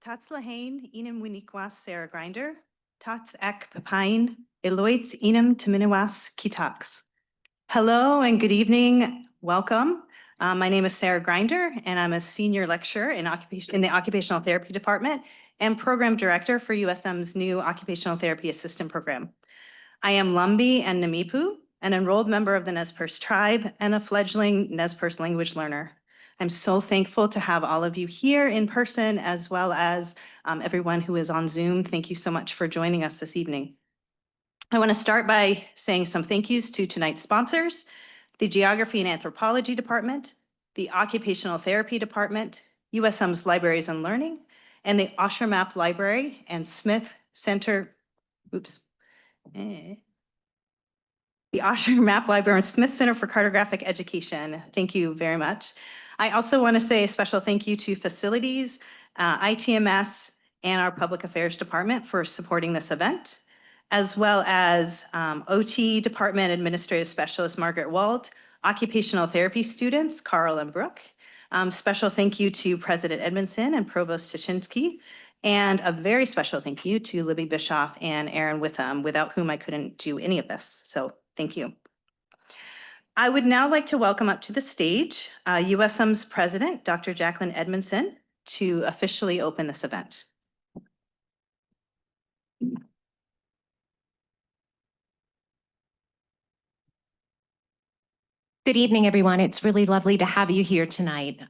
Tats Lahane, Enum Winnikwas Sarah Grinder, Tats Ek Papain, Eloits Enum Taminiwas Kitax. Hello and good evening. Welcome. My name is Sarah Grinder, and I'm a senior lecturer in the Occupational Therapy Department and program director for USM's new Occupational Therapy Assistant Program. I am Lumbee and Namipu, an enrolled member of the Nez Perce tribe and a fledgling Nez Perce language learner. I'm so thankful to have all of you here in person as well as everyone who is on Zoom. Thank you so much for joining us this evening. I want to start by saying some thank yous to tonight's sponsors, the Geography and Anthropology Department, the Occupational Therapy Department, USM's Libraries and Learning, and the Osher Map Library and Smith Center, the Osher Map Library and Smith Center for Cartographic Education. Thank you very much. I also want to say a special thank you to facilities, ITMS, and our Public Affairs Department for supporting this event, as well as OT Department Administrative Specialist Margaret Wald, occupational therapy students, Carl and Brooke. Special thank you to President Edmondson and Provost Tuschinski, and a very special thank you to Libby Bischoff and Aaron Witham, without whom I couldn't do any of this. So thank you. I would now like to welcome up to the stage USM's President, Dr. Jacqueline Edmondson, to officially open this event. Good evening, everyone. It's really lovely to have you here tonight.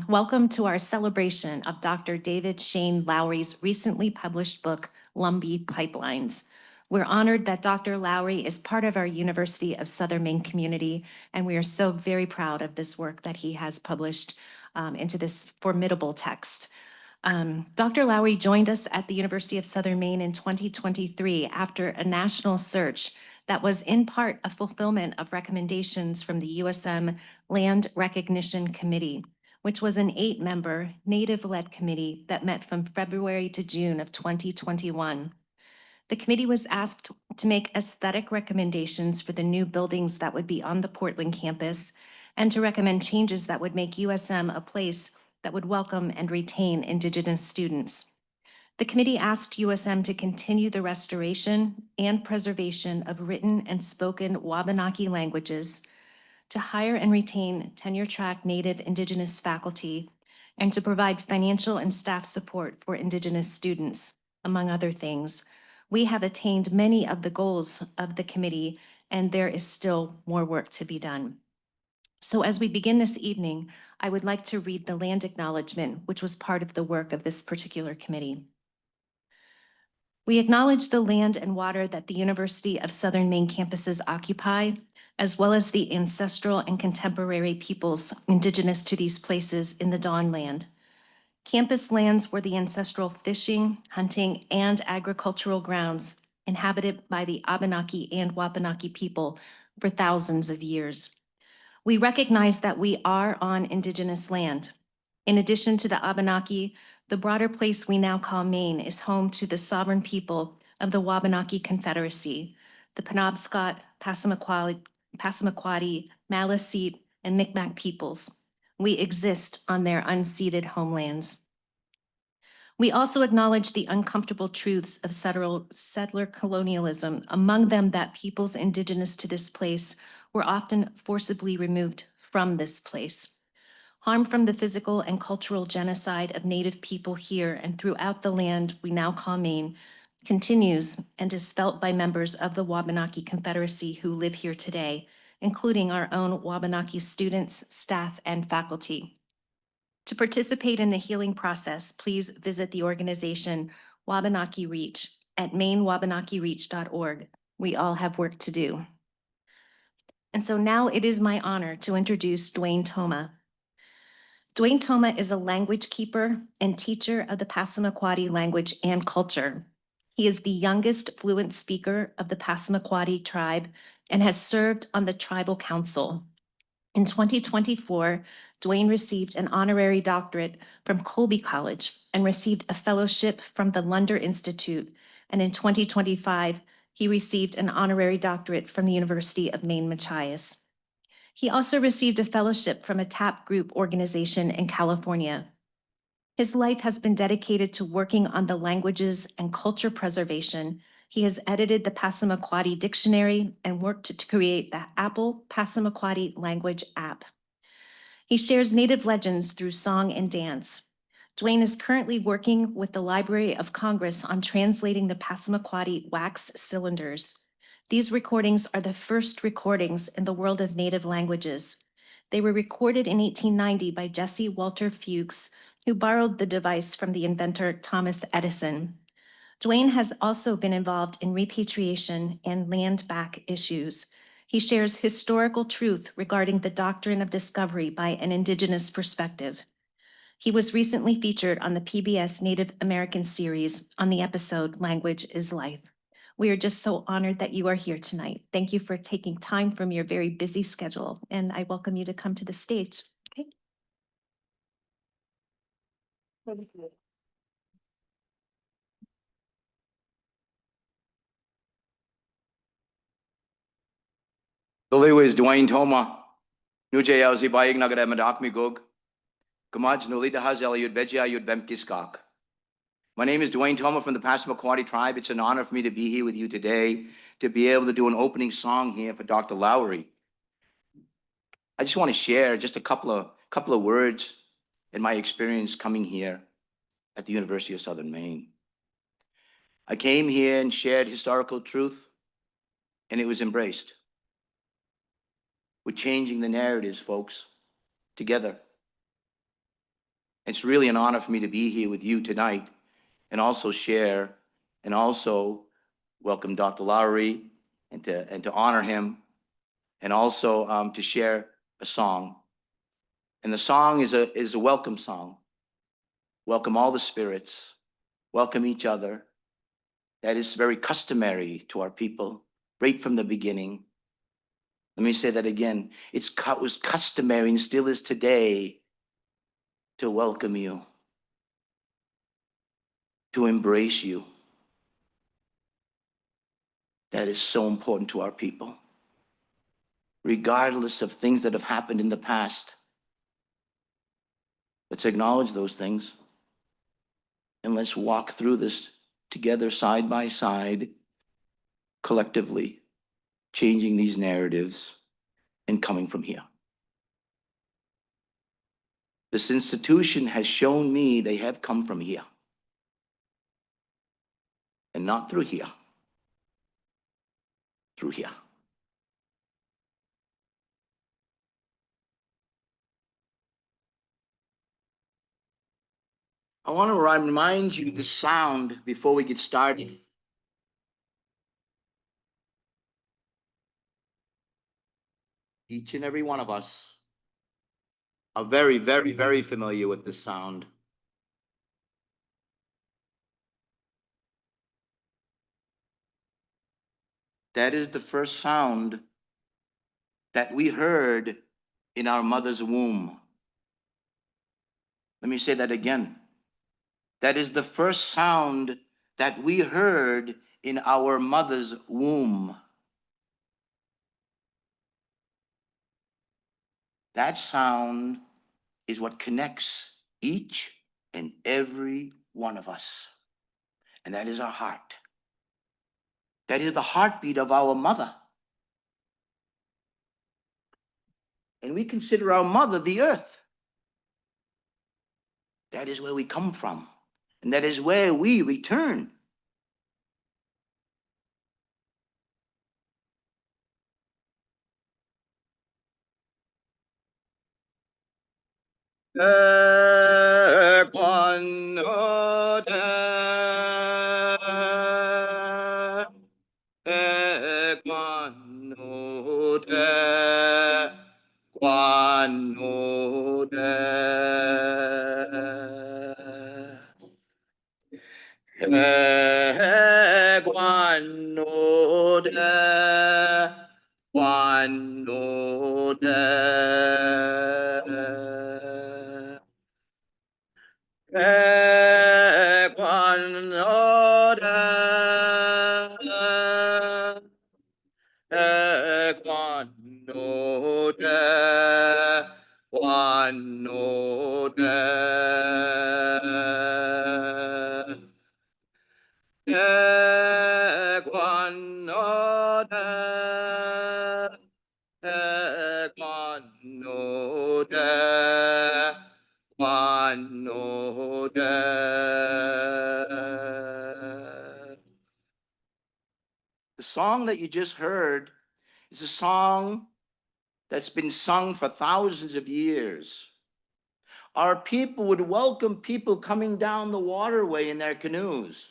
Welcome to our celebration of Dr. David Shane Lowry's recently published book, Lumbee Pipelines. We're honored that Dr. Lowry is part of our University of Southern Maine community, and we are so very proud of this work that he has published into this formidable text. Dr. Lowry joined us at the University of Southern Maine in 2023 after a national search that was in part a fulfillment of recommendations from the USM Land Recognition Committee, which was an 8-member Native-led committee that met from February to June of 2021. The committee was asked to make aesthetic recommendations for the new buildings that would be on the Portland campus and to recommend changes that would make USM a place that would welcome and retain Indigenous students. The committee asked USM to continue the restoration and preservation of written and spoken Wabanaki languages, to hire and retain tenure-track Native Indigenous faculty, and to provide financial and staff support for Indigenous students, among other things. We have attained many of the goals of the committee, and there is still more work to be done. So as we begin this evening, I would like to read the land acknowledgement, which was part of the work of this particular committee. We acknowledge the land and water that the University of Southern Maine campuses occupy, as well as the ancestral and contemporary peoples indigenous to these places in the Dawn Land. Campus lands were the ancestral fishing, hunting, and agricultural grounds inhabited by the Abenaki and Wabanaki people for thousands of years. We recognize that we are on Indigenous land. In addition to the Abenaki, the broader place we now call Maine is home to the sovereign people of the Wabanaki Confederacy, the Penobscot, Passamaquoddy, Maliseet, and Micmac peoples. We exist on their unceded homelands. We also acknowledge the uncomfortable truths of settler colonialism, among them that peoples indigenous to this place were often forcibly removed from this place. Harm from the physical and cultural genocide of Native people here and throughout the land we now call Maine continues and is felt by members of the Wabanaki Confederacy who live here today, including our own Wabanaki students, staff, and faculty. To participate in the healing process, please visit the organization Wabanaki Reach at mainewabanakireach.org. We all have work to do. And so now it is my honor to introduce Dwayne Thoma. Dwayne Thoma is a language keeper and teacher of the Passamaquoddy language and culture. He is the youngest fluent speaker of the Passamaquoddy tribe and has served on the tribal council. In 2024, Dwayne received an honorary doctorate from Colby College and received a fellowship from the Lunder Institute. And in 2025, he received an honorary doctorate from the University of Maine, Machias. He also received a fellowship from a TAP group organization in California. His life has been dedicated to working on the languages and culture preservation. He has edited the Passamaquoddy Dictionary and worked to create the Apple Passamaquoddy Language app. He shares Native legends through song and dance. Dwayne is currently working with the Library of Congress on translating the Passamaquoddy wax cylinders. These recordings are the first recordings in the world of Native languages. They were recorded in 1890 by Jesse Walter Fuchs, who borrowed the device from the inventor Thomas Edison. Dwayne has also been involved in repatriation and land back issues. He shares historical truth regarding the doctrine of discovery by an Indigenous perspective. He was recently featured on the PBS Native American series on the episode Language is Life. We are just so honored that you are here tonight. Thank you for taking time from your very busy schedule, and I welcome you to come to the stage. Okay. Lowry is Dwayne Toma. Nujay Elzi Bayig Nagada Madak Migug. Gamaj Nolita Hazel Yud Beja Yud Bemkiskak. My name is Dwayne Toma from the Passamaquoddy tribe. It's an honor for me to be here with you today to be able to do an opening song here for Dr. Lowry. I just want to share just a couple of words in my experience coming here at the University of Southern Maine. I came here and shared historical truth, and it was embraced. We're changing the narratives, folks, together. It's really an honor for me to be here with you tonight and also share and also welcome Dr. Lowry and to honor him and also to share a song. And the song is a welcome song. Welcome all the spirits. Welcome each other. That is very customary to our people right from the beginning. Let me say that again. It was customary and still is today to welcome you, to embrace you. That is so important to our people. Regardless of things that have happened in the past, let's acknowledge those things and let's walk through this together side by side, collectively, changing these narratives and coming from here. This institution has shown me they have come from here and not through here, through here. I want to remind you the sound before we get started. Each and every one of us are very, very, very familiar with this sound. That is the first sound that we heard in our mother's womb. Let me say that again. That is the first sound that we heard in our mother's womb. That sound is what connects each and every one of us. And that is our heart. That is the heartbeat of our mother. And we consider our mother the earth. That is where we come from. And that is where we return. The song that you just heard is a song that's been sung for thousands of years. Our people would welcome people coming down the waterway in their canoes.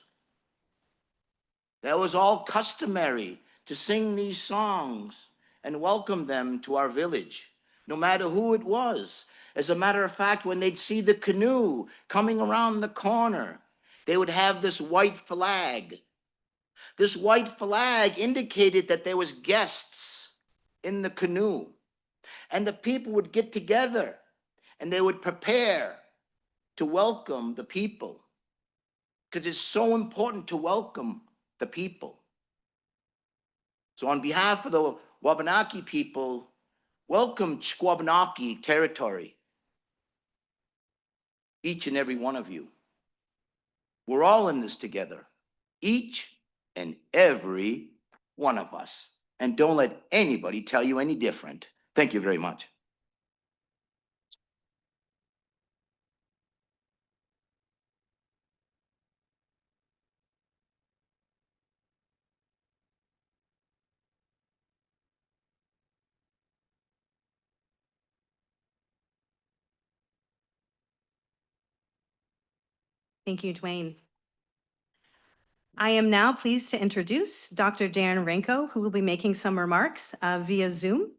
That was all customary to sing these songs and welcome them to our village, no matter who it was. As a matter of fact, when they'd see the canoe coming around the corner, they would have this white flag. This white flag indicated that there was guests in the canoe, and the people would get together and they would prepare to welcome the people, because it's so important to welcome the people. So on behalf of the Wabanaki people, welcome Squabanaki territory, each and every one of you. We're all in this together, each and every one of us. And don't let anybody tell you any different. Thank you very much. Thank you, Dwayne. I am now pleased to introduce Dr. Darren Renko, who will be making some remarks via Zoom.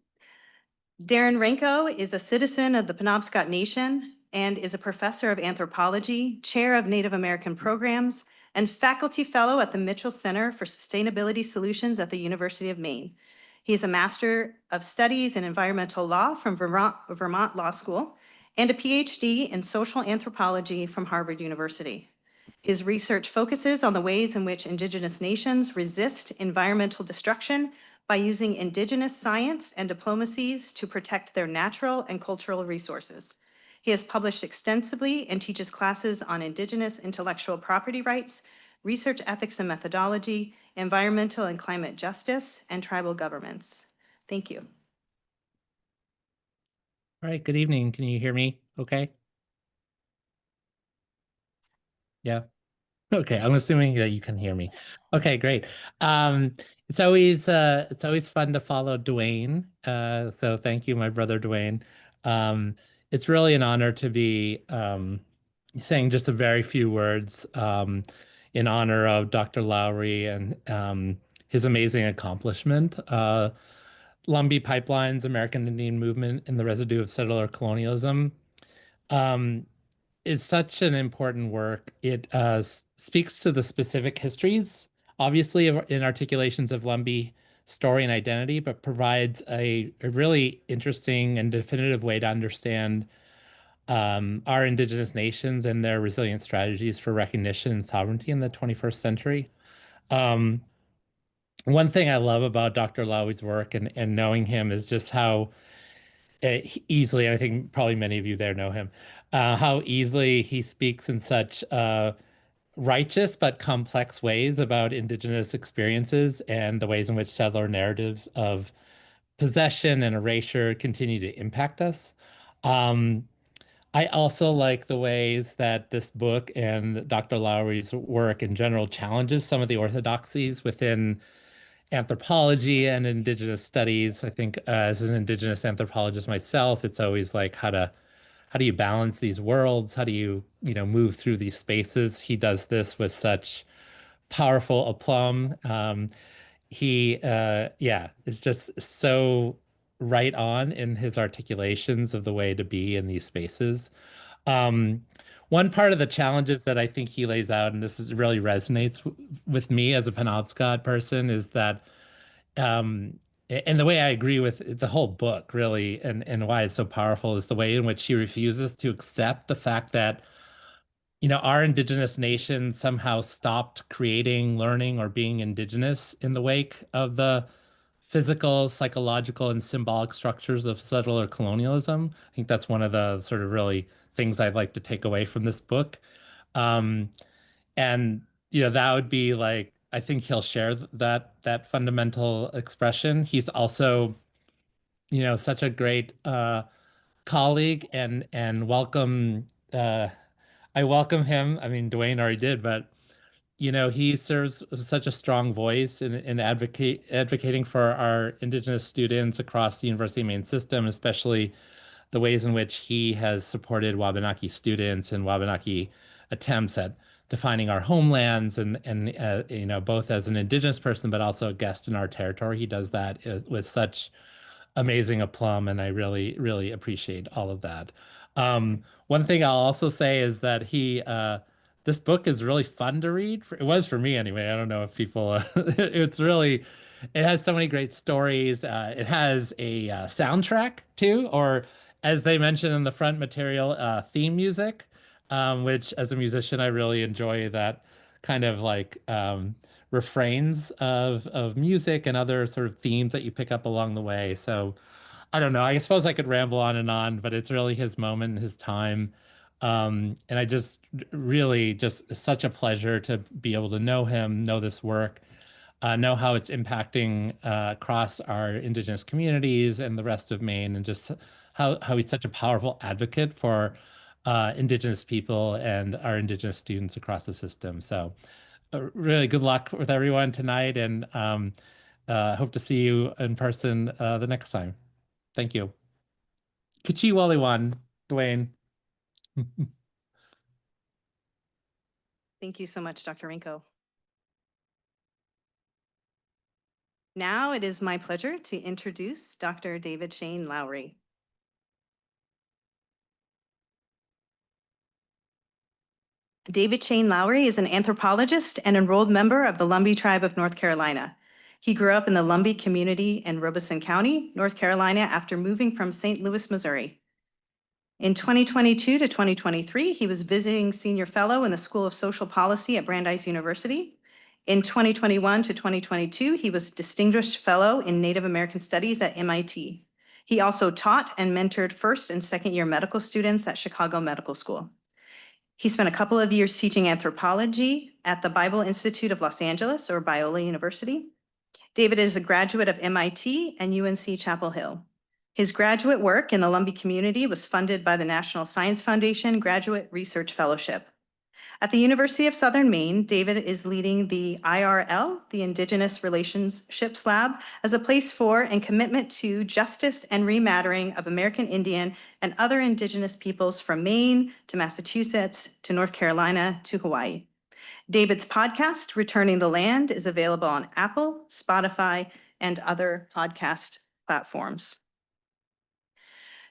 Darren Renko is a citizen of the Penobscot Nation and is a professor of anthropology, chair of Native American programs, and faculty fellow at the Mitchell Center for Sustainability Solutions at the University of Maine. He is a Master of Studies in Environmental Law from Vermont Law School and a PhD in Social Anthropology from Harvard University. His research focuses on the ways in which Indigenous nations resist environmental destruction by using Indigenous science and diplomacies to protect their natural and cultural resources. He has published extensively and teaches classes on Indigenous intellectual property rights, research ethics and methodology, environmental and climate justice, and tribal governments. Thank you. All right, good evening. Can you hear me okay? Yeah. Okay, I'm assuming that you can hear me. Okay, great. It's always fun to follow Dwayne. So thank you, my brother Dwayne. It's really an honor to be saying just a very few words in honor of Dr. Lowry and his amazing accomplishment. Lumbee Pipelines, American Indian Movement, and the Residue of Settler Colonialism. Is such an important work. It speaks to the specific histories, obviously, in articulations of Lumbee story and identity, but provides a really interesting and definitive way to understand our Indigenous nations and their resilient strategies for recognition and sovereignty in the 21st century. One thing I love about Dr. Lowry's work and knowing him is just how easily, and I think probably many of you there know him, how easily he speaks in such righteous but complex ways about Indigenous experiences and the ways in which settler narratives of possession and erasure continue to impact us. I also like the ways that this book and Dr. Lowry's work in general challenges some of the orthodoxies within anthropology and Indigenous studies. I think as an Indigenous anthropologist myself, it's always like how do you balance these worlds? How do you move through these spaces? He does this with such powerful aplomb. He is just so right on in his articulations of the way to be in these spaces. One part of the challenges that I think he lays out, and really resonates with me as a Penobscot person, is that, and the way I agree with the whole book, really, and why it's so powerful, is the way in which he refuses to accept the fact that, our Indigenous nation somehow stopped creating, learning, or being Indigenous in the wake of the physical, psychological, and symbolic structures of settler colonialism. I think that's one of the sort of really things I'd like to take away from this book. And that would be like, I think he'll share that fundamental expression. He's also, such a great colleague and welcome I welcome him. I mean, Dwayne already did, but he serves such a strong voice in advocating for our Indigenous students across the University of Maine system, especially the ways in which he has supported Wabanaki students and Wabanaki attempts at defining our homelands and both as an Indigenous person but also a guest in our territory. He does that with such amazing aplomb, and I really, really appreciate all of that. One thing I'll also say is that this book is really fun to read. It was for me anyway. I don't know if people, it has so many great stories. It has a soundtrack too, or as they mentioned in the front material, theme music, which as a musician, I really enjoy that kind of like refrains of music and other sort of themes that you pick up along the way. So I don't know. I suppose I could ramble on and on, but it's really his moment, his time. And I just really just such a pleasure to be able to know him, know this work, know how it's impacting across our Indigenous communities and the rest of Maine, and just how he's such a powerful advocate for Indigenous people and our Indigenous students across the system. So really good luck with everyone tonight, and hope to see you in person the next time. Thank you. Kichi Waliwan, Dwayne. Thank you so much, Dr. Rinko. Now it is my pleasure to introduce Dr. David Shane Lowry. David Shane Lowry is an anthropologist and enrolled member of the Lumbee tribe of North Carolina. He grew up in the Lumbee community in Robeson County, North Carolina, after moving from St. Louis, Missouri. In 2022 to 2023, he was visiting senior fellow in the School of Social Policy at Brandeis University. In 2021 to 2022, he was distinguished fellow in Native American Studies at MIT. He also taught and mentored first and second year medical students at Chicago Medical School. He spent a couple of years teaching anthropology at the Bible Institute of Los Angeles, or Biola University. David is a graduate of MIT and UNC Chapel Hill. His graduate work in the Lumbee community was funded by the National Science Foundation Graduate Research Fellowship. At the University of Southern Maine, David is leading the IRL, the Indigenous Relationships Lab, as a place for and commitment to justice and remattering of American Indian and other Indigenous peoples from Maine to Massachusetts to North Carolina to Hawaii. David's podcast, Returning the Land, is available on Apple, Spotify, and other podcast platforms.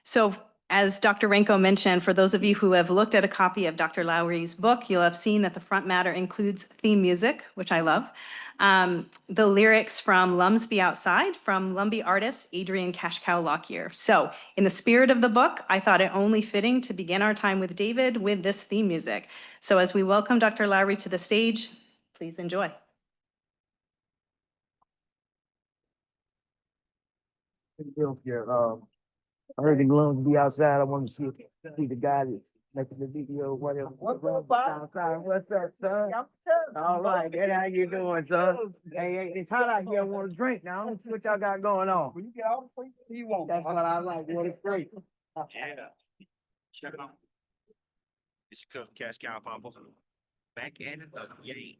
So as Dr. Renko mentioned, for those of you who have looked at a copy of Dr. Lowry's book, you'll have seen that the front matter includes theme music, which I love. The lyrics from Lums Be Outside from Lumbee artist Adrian Cashcow Lockyer. So in the spirit of the book, I thought it only fitting to begin our time with David with this theme music. So as we welcome Dr. Lowry to the stage, please enjoy. I heard the Lums Be Outside. I want to see the guy that's making the video, whatever. What's up, outside? What's up, son? All right, good. How you doing, son? Hey, it's hot out here. I want to drink now. Let's see what y'all got going on. You get all the places you want. That's what I like. What it's great. Yeah. Check it out. It's your cousin Cash Cow Papa. Back at it again.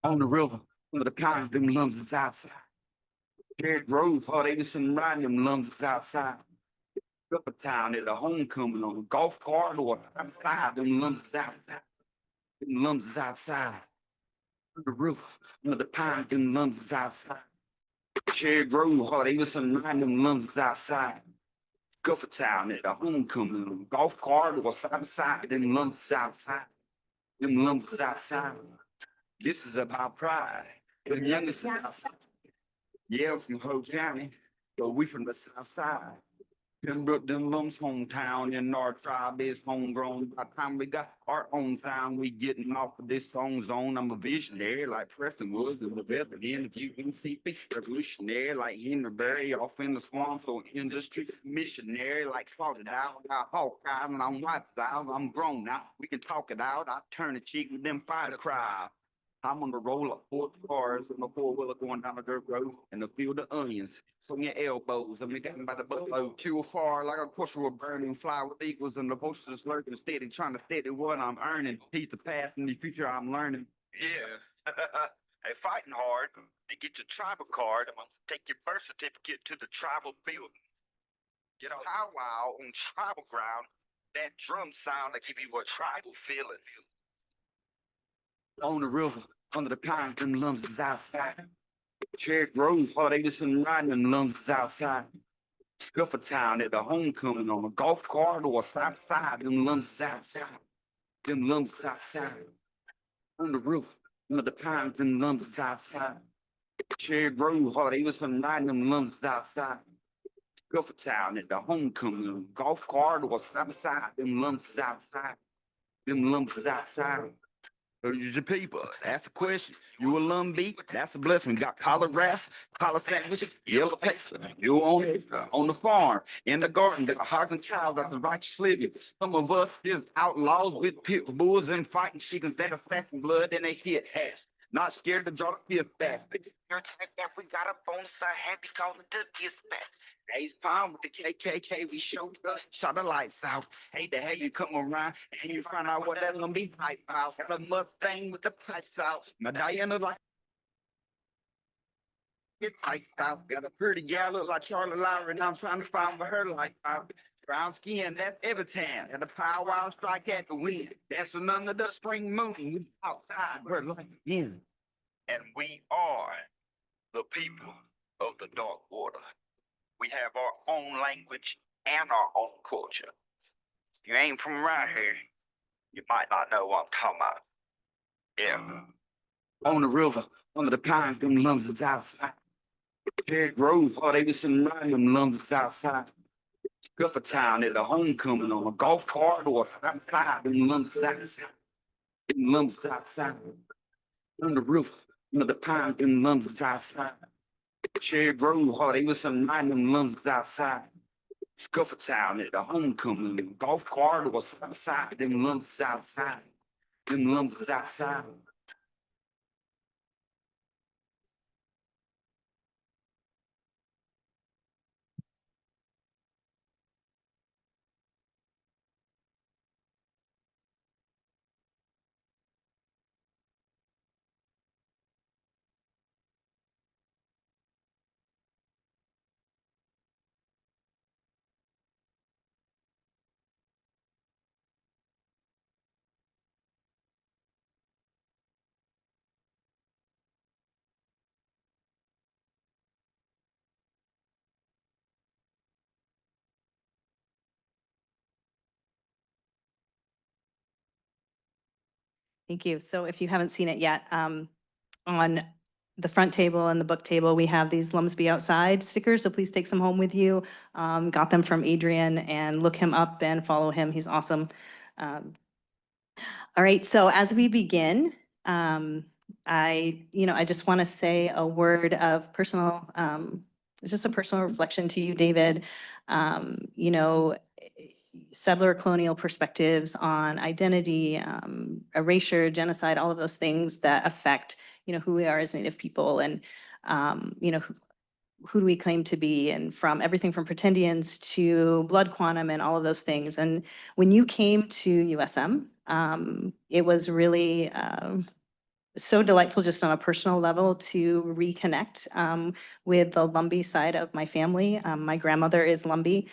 On the river, with the cows, them lums is outside. Jared Rose, Hard Davidson riding them lums is outside. Upper town at a homecoming on a golf cart or I'm five, them lums is outside. Them lums is outside. On the river, with the pines, them lums is outside. Jared Rose, Hard Davidson riding them lums is outside. Gulfer town at a homecoming on a golf cart or side by side, them lums is outside. Them lums is outside. This is about pride. The youngest is outside. Yeah, from Hope County, but we from the south side. Pembroke, them lums hometown, and our tribe is homegrown. By the time we got our own town, we getting off of this song zone. I'm a visionary like Preston Woods and the veteran of UNCP. Revolutionary like Henry Berry off in the swamp, so industry missionary like Claudia Dow. Got Hawkeye and I'm white out. I'm grown now. We can talk it out. I turn the cheek with them fighter crowd. I'm on the roll of 4 cars and a 4-wheeler going down the dirt road and a field of onions. on your elbows. I'm getting by the buttload. Too far like a cultural burning. Fly with eagles and the posters lurking steady, trying to steady what I'm earning. Teach the past and the future I'm learning. Yeah. Hey, fighting hard to get your tribal card. Take your birth certificate to the tribal building. Get a powwow on tribal ground. That drum sound that give you a tribal feeling. On the river, under the pines, them lumps is outside. Cherry Grove, Hard Davidson riding, them lumps is outside. Scuffer Town at the homecoming on a golf cart or a south side, them lumps is outside. Them lumps is outside. On the roof, under the pines, them lumps is outside. Cherry Grove, Hard Davidson riding, them lumps is outside. Scuffer Town at the homecoming on a golf cart or a south side, them lumps is outside. Them lumps is outside. Who's your people? That's the question. You a Lumbee? That's a blessing. Got collard wraps, collard sandwiches, yellow pasta. You on it, on the farm, in the garden. Got hogs and cows at the righteous living. Some of us is outlaws with pit bulls and fighting chickens that are fast in blood and they hit hash. Not scared to draw the fifth back. We got a bonus, I happy calling the dispatch. Ace Palm with the KKK, we showed up, shot the lights out. Hate to have you come around and you find out what that Lumbee pipe out. Got a Mustang with the pipes out. Now Diana like it's iced out. Got a pretty gal look like Charlie Lowry, and I'm trying to find where her life out. Brown skin, that's everything. And the powwow strike at the wind. Dancing under the spring moon. We outside, we're like in. And we are the people of the dark water. We have our own language and our own culture. If you ain't from around here, you might not know what I'm talking about. Yeah. On the river, under the pines, them lumps is outside. Cherry Grove, Hard Davidson riding, them lumps is outside. Scuffer Town at the homecoming on a golf cart or a outside, them lumps is outside. Them lumps is outside. On the roof, under the pines, them lumps is outside. Cherry Grove, Hard Davidson riding, them lumps is outside. Scuffer Town at the homecoming, golf cart or outside, them lumps is outside. Them lumps is outside. Thank you. So if you haven't seen it yet, on the front table and the book table, we have these Lumsby Outside stickers, so please take some home with you. Got them from Adrian, and look him up and follow him. He's awesome. All right, so as we begin, I just want to say a word of personal, just a personal reflection to you, David. Settler colonial perspectives on identity, erasure, genocide, all of those things that affect, who we are as Native people, and, who do we claim to be, and from everything from pretendians to blood quantum and all of those things. And when you came to USM, it was really so delightful just on a personal level to reconnect with the Lumbee side of my family. My grandmother is Lumbee.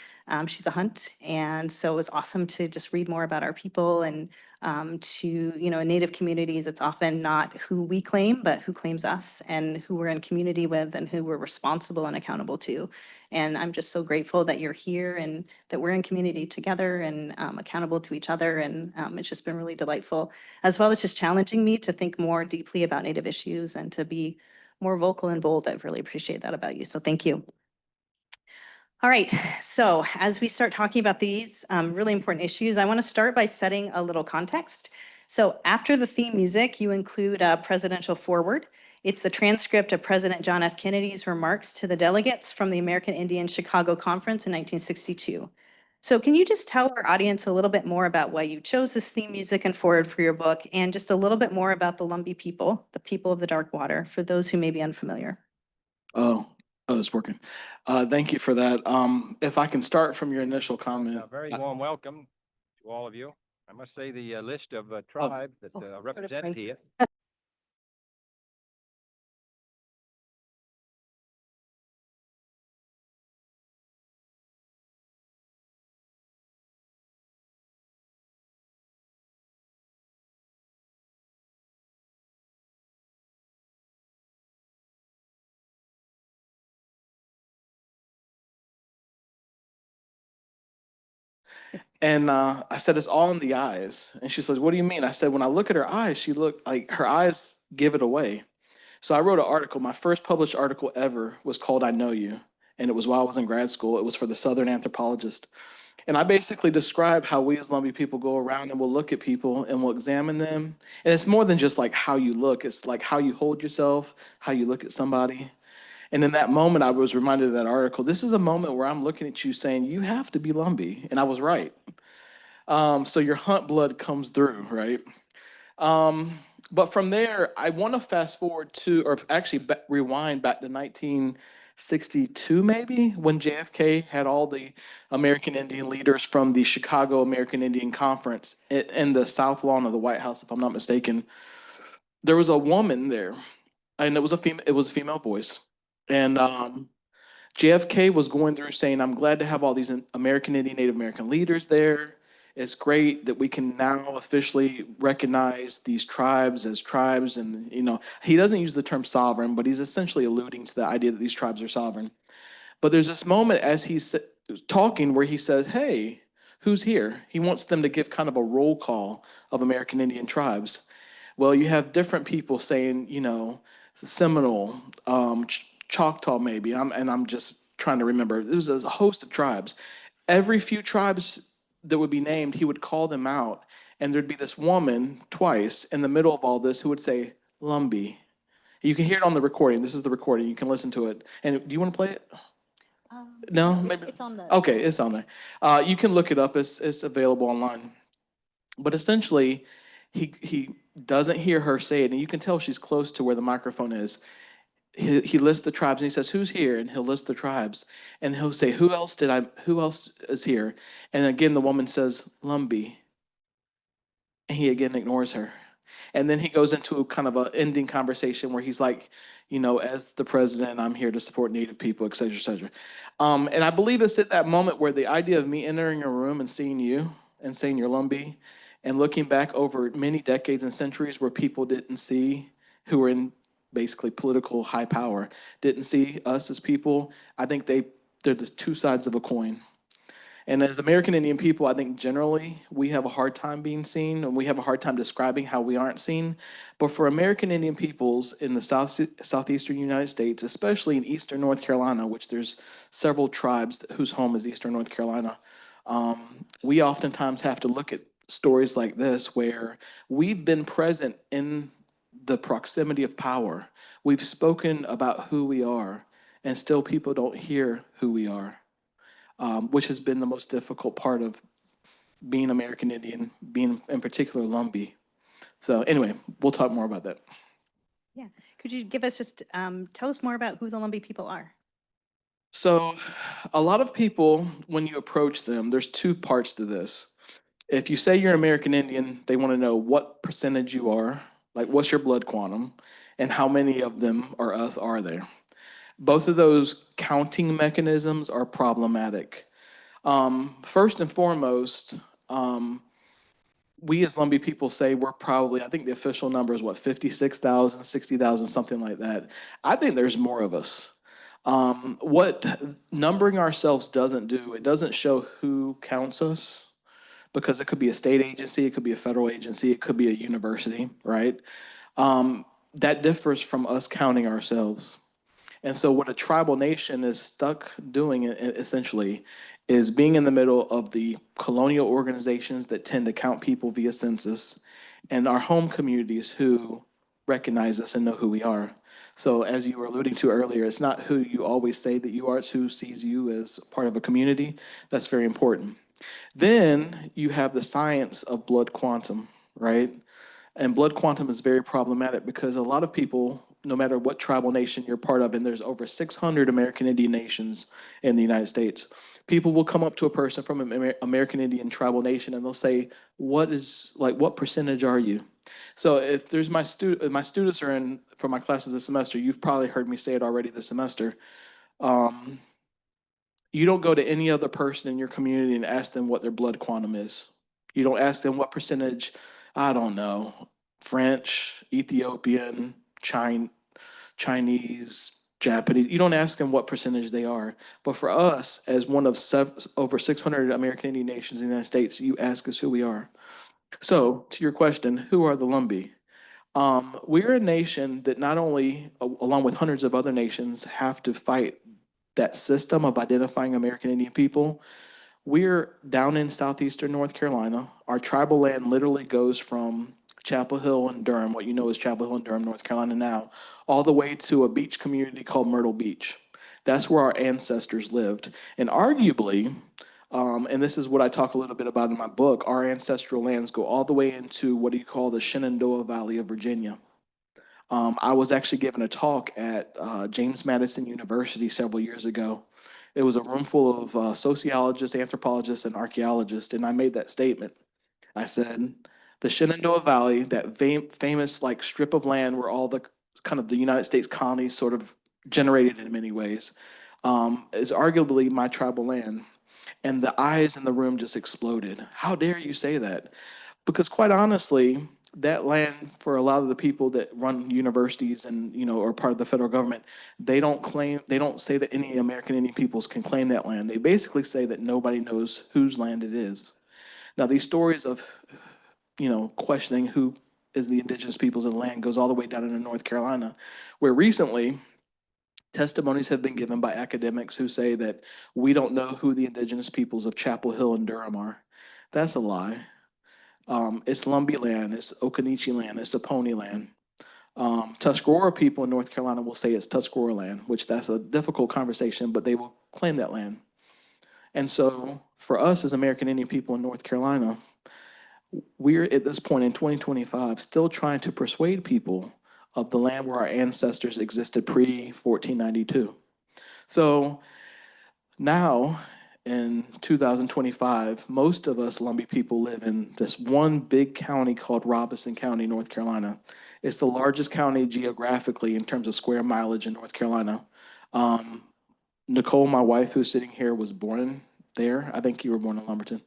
She's a Hunt. And so it was awesome to just read more about our people, and to, in Native communities, it's often not who we claim, but who claims us, and who we're in community with, and who we're responsible and accountable to. And I'm just so grateful that you're here, and that we're in community together, and accountable to each other. And it's just been really delightful, as well as just challenging me to think more deeply about Native issues and to be more vocal and bold. I've really appreciated that about you. So thank you. All right, so as we start talking about these really important issues, I want to start by setting a little context. So after the theme music, you include a presidential foreword. It's a transcript of President John F. Kennedy's remarks to the delegates from the American Indian Chicago Conference in 1962. So can you just tell our audience a little bit more about why you chose this theme music and foreword for your book, and just a little bit more about the Lumbee people, the people of the Dark Water, for those who may be unfamiliar? Oh, Oh, it's working. Thank you for that. If I can start from your initial comment. A very warm welcome to all of you. I must say the list of tribes that are represented here. And I said, it's all in the eyes. And she says, what do you mean? I said, when I look at her eyes, she looked like her eyes give it away. So I wrote an article. My first published article ever was called I Know You. And it was while I was in grad school. It was for the Southern Anthropologist. And I basically describe how we as Lumbee people go around and we'll look at people and we'll examine them. And it's more than just like how you look, it's like how you hold yourself, how you look at somebody. And in that moment, I was reminded of that article. This is a moment where I'm looking at you saying, you have to be Lumbee. And I was right. So your hunt blood comes through, right? But from there, I want to fast forward to, or actually rewind back to 1962, maybe, when JFK had all the American Indian leaders from the Chicago American Indian Conference in the South Lawn of the White House, if I'm not mistaken. There was a woman there, and it was a female voice, and JFK was going through saying, I'm glad to have all these American Indian Native American leaders there. It's great that we can now officially recognize these tribes as tribes. And, he doesn't use the term sovereign, but he's essentially alluding to the idea that these tribes are sovereign. But there's this moment as he's talking where he says, hey, who's here? He wants them to give kind of a roll call of American Indian tribes. Well, you have different people saying, Seminole, Choctaw, maybe. I'm just trying to remember. There was a host of tribes. Every few tribes that would be named, he would call them out, and there'd be this woman twice in the middle of all this who would say, Lumbee. You can hear it on the recording. This is the recording. You can listen to it. And do you want to play it? No, maybe. It's on the. Okay, it's on there. You can look it up. It's available online. But essentially, he doesn't hear her say it, and you can tell she's close to where the microphone is. He lists the tribes, and he says, "Who's here?" And he'll list the tribes, and he'll say, "Who else is here?" And again, the woman says, "Lumbee," and he again ignores her. And then he goes into a kind of an ending conversation where he's like, as the president, I'm here to support Native people, et cetera, et cetera. And I believe it's at that moment where the idea of me entering a room and seeing you and saying you're Lumbee and looking back over many decades and centuries where people didn't see, who were in basically political high power, didn't see us as people. I think they're the two sides of a coin. And as American Indian people, I think generally we have a hard time being seen, and we have a hard time describing how we aren't seen. But for American Indian peoples in the southeastern United States, especially in eastern North Carolina, which there's several tribes whose home is eastern North Carolina, we oftentimes have to look at stories like this where we've been present in the proximity of power. We've spoken about who we are, and still people don't hear who we are. Which has been the most difficult part of being American Indian, being in particular Lumbee. So anyway, we'll talk more about that. Yeah. Could you give us tell us more about who the Lumbee people are? So a lot of people, when you approach them, there's two parts to this. If you say you're American Indian, they want to know what percentage you are, like what's your blood quantum, and how many of them or us are there. Both of those counting mechanisms are problematic. First and foremost, we as Lumbee people say we're probably, I think the official number is what, 56,000, 60,000, something like that. I think there's more of us. What numbering ourselves doesn't do, it doesn't show who counts us, because it could be a state agency, it could be a federal agency, it could be a university, right? That differs from us counting ourselves. And so what a tribal nation is stuck doing essentially is being in the middle of the colonial organizations that tend to count people via census and our home communities who recognize us and know who we are. So as you were alluding to earlier, it's not who you always say that you are, it's who sees you as part of a community. That's very important. Then you have the science of blood quantum, right? And blood quantum is very problematic because a lot of people no matter what tribal nation you're part of, and there's over 600 American Indian nations in the United States. People will come up to a person from an American Indian tribal nation and they'll say, what percentage are you? So if there's my students are in for my classes this semester, you've probably heard me say it already this semester. You don't go to any other person in your community and ask them what their blood quantum is. You don't ask them what percentage, I don't know, French, Ethiopian, Chinese, Japanese. You don't ask them what percentage they are. But for us, as one of over 600 American Indian nations in the United States, you ask us who we are. So to your question, who are the Lumbee? We're a nation that not only, along with hundreds of other nations, have to fight that system of identifying American Indian people. We're down in southeastern North Carolina. Our tribal land literally goes from Chapel Hill and Durham, what you know is Chapel Hill and Durham, North Carolina now, all the way to a beach community called Myrtle Beach. That's where our ancestors lived. And arguably, and this is what I talk a little bit about in my book, our ancestral lands go all the way into what do you call the Shenandoah Valley of Virginia. I was actually given a talk at James Madison University several years ago. It was a room full of sociologists, anthropologists, and archaeologists, and I made that statement. I said, the Shenandoah Valley, that famous like strip of land where all the kind of the United States colonies sort of generated in many ways, is arguably my tribal land. And the eyes in the room just exploded. How dare you say that? Because quite honestly, that land for a lot of the people that run universities and are part of the federal government, they don't say that any American Indian peoples can claim that land. They basically say that nobody knows whose land it is. Now these stories of questioning who is the indigenous peoples of the land goes all the way down into North Carolina, where recently testimonies have been given by academics who say that we don't know who the indigenous peoples of Chapel Hill and Durham are. That's a lie. It's Lumbee land, it's Occaneechi land, it's Saponi land. Tuscarora people in North Carolina will say it's Tuscarora land, which that's a difficult conversation, but they will claim that land. And so for us as American Indian people in North Carolina, we're at this point in 2025 still trying to persuade people of the land where our ancestors existed pre-1492. So now in 2025, most of us Lumbee people live in this one big county called Robeson County, North Carolina. It's the largest county geographically in terms of square mileage in North Carolina. Nicole, my wife, who's sitting here, was born there. I think you were born in Lumberton.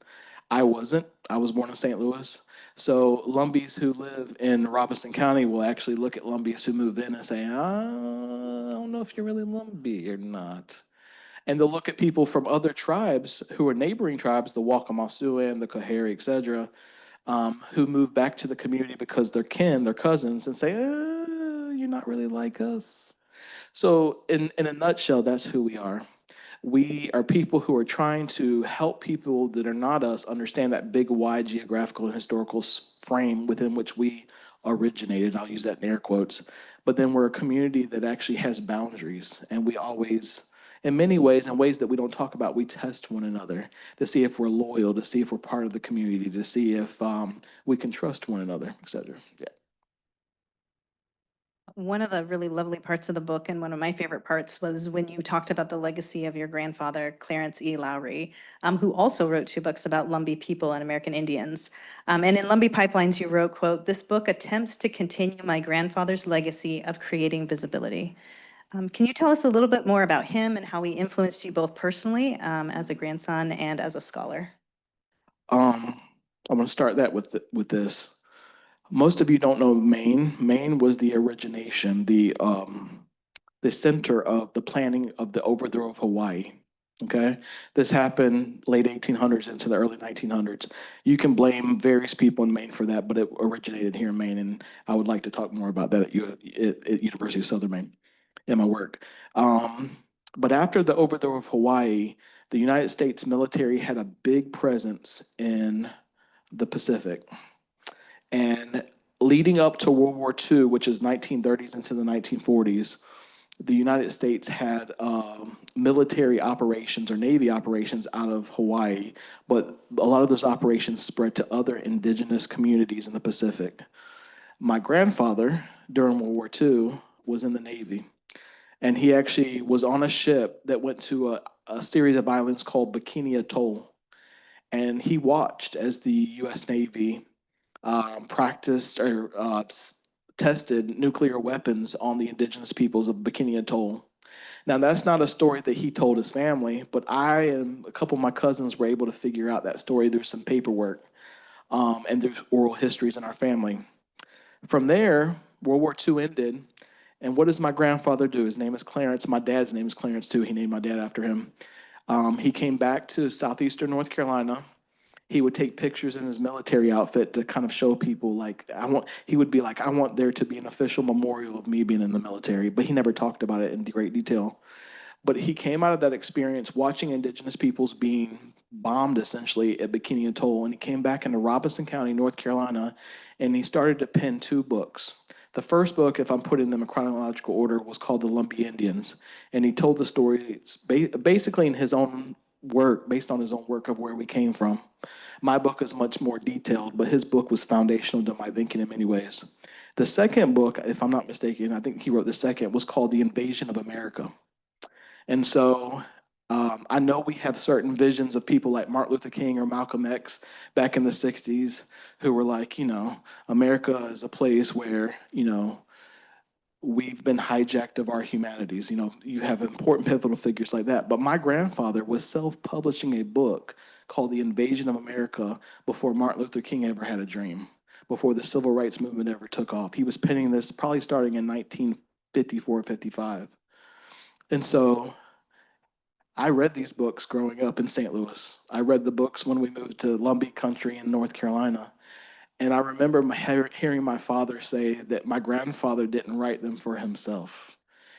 I wasn't. I was born in St. Louis. So Lumbees who live in Robeson County will actually look at Lumbees who move in and say, I don't know if you're really Lumbee or not. And they'll look at people from other tribes who are neighboring tribes, the Waccamaw-Siouan, the Coharie, et cetera, who move back to the community because they're kin, they're cousins, and say, you're not really like us. So in a nutshell, that's who we are. We are people who are trying to help people that are not us understand that big, wide geographical and historical frame within which we originated. I'll use that in air quotes. But then we're a community that actually has boundaries. And we always, in many ways, in ways that we don't talk about, we test one another to see if we're loyal, to see if we're part of the community, to see if we can trust one another, et cetera. Yeah. One of the really lovely parts of the book, and one of my favorite parts, was when you talked about the legacy of your grandfather, Clarence E. Lowry, who also wrote 2 books about Lumbee people and American Indians. And in Lumbee Pipelines, you wrote, quote, "This book attempts to continue my grandfather's legacy of creating visibility." Can you tell us a little bit more about him and how he influenced you both personally as a grandson and as a scholar? I'm going to start that with this. Most of you don't know Maine. Maine was the origination, the center of the planning of the overthrow of Hawaii. Okay, this happened late 1800s into the early 1900s. You can blame various people in Maine for that, but it originated here in Maine, and I would like to talk more about that at University of Southern Maine in my work. But after the overthrow of Hawaii, the United States military had a big presence in the Pacific. And leading up to World War II, which is 1930s into the 1940s, the United States had military operations or Navy operations out of Hawaii, but a lot of those operations spread to other indigenous communities in the Pacific. My grandfather, during World War II, was in the Navy. And he actually was on a ship that went to a series of islands called Bikini Atoll. And he watched as the U.S. Navy practiced or tested nuclear weapons on the indigenous peoples of Bikini Atoll. Now, that's not a story that he told his family, but I and a couple of my cousins were able to figure out that story. There's some paperwork and there's oral histories in our family. From there, World War II ended. And what does my grandfather do? His name is Clarence. My dad's name is Clarence, too. He named my dad after him. He came back to southeastern North Carolina. He would take pictures in his military outfit to kind of show people, like, he would be like, I want there to be an official memorial of me being in the military. But he never talked about it in great detail. But he came out of that experience watching indigenous peoples being bombed essentially at Bikini Atoll. And he came back into Robeson County, North Carolina, and he started to pen 2 books. The first book, if I'm putting them in chronological order, was called The Lumbee Indians. And he told the story basically in his own work, based on his own work of where we came from. My book is much more detailed, but his book was foundational to my thinking in many ways. The second book, if I'm not mistaken, I think he wrote the second, was called The Invasion of America. And so I know we have certain visions of people like Martin Luther King or Malcolm X back in the 60s who were like, America is a place where, we've been hijacked of our humanities. You have important pivotal figures like that. But my grandfather was self-publishing a book called The Invasion of America before Martin Luther King ever had a dream, before the civil rights movement ever took off. He was penning this probably starting in 1954, 55. And so I read these books growing up in St. Louis. I read the books when we moved to Lumbee country in North Carolina. And I remember hearing my father say that my grandfather didn't write them for himself.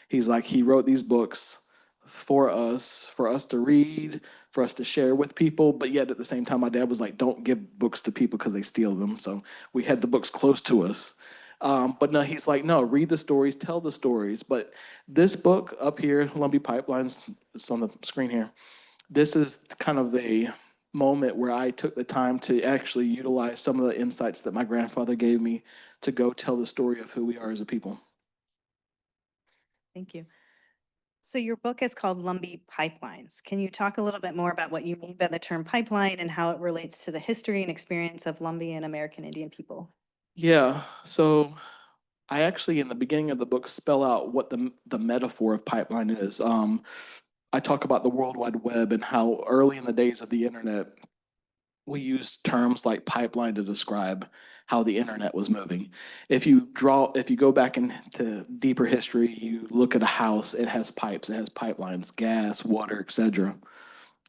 He's like, he wrote these books for us to read, for us to share with people. But yet at the same time, my dad was like, don't give books to people because they steal them. So we had the books close to us. But no, he's like, no, read the stories, tell the stories. But this book up here, Lumbee Pipelines, it's on the screen here. This is kind of a moment where I took the time to actually utilize some of the insights that my grandfather gave me to go tell the story of who we are as a people. Thank you. So your book is called Lumbee Pipelines. Can you talk a little bit more about what you mean by the term pipeline and how it relates to the history and experience of Lumbee and American Indian people? Yeah, so I actually, in the beginning of the book, spell out what the metaphor of pipeline is. I talk about the World Wide Web and how early in the days of the internet, we used terms like pipeline to describe how the internet was moving. If you go back into deeper history, you look at a house, it has pipes, it has pipelines, gas, water, etc.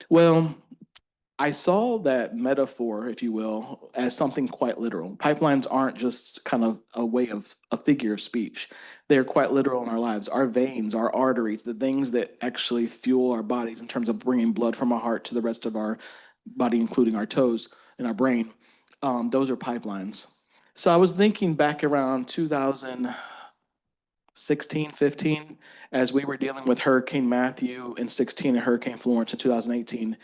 Well, I saw that metaphor, if you will, as something quite literal. Pipelines aren't just kind of a figure of speech. They're quite literal in our lives. Our veins, our arteries, the things that actually fuel our bodies in terms of bringing blood from our heart to the rest of our body, including our toes and our brain, those are pipelines. So I was thinking back around 2016, 15, as we were dealing with Hurricane Matthew in 16 and Hurricane Florence in 2018.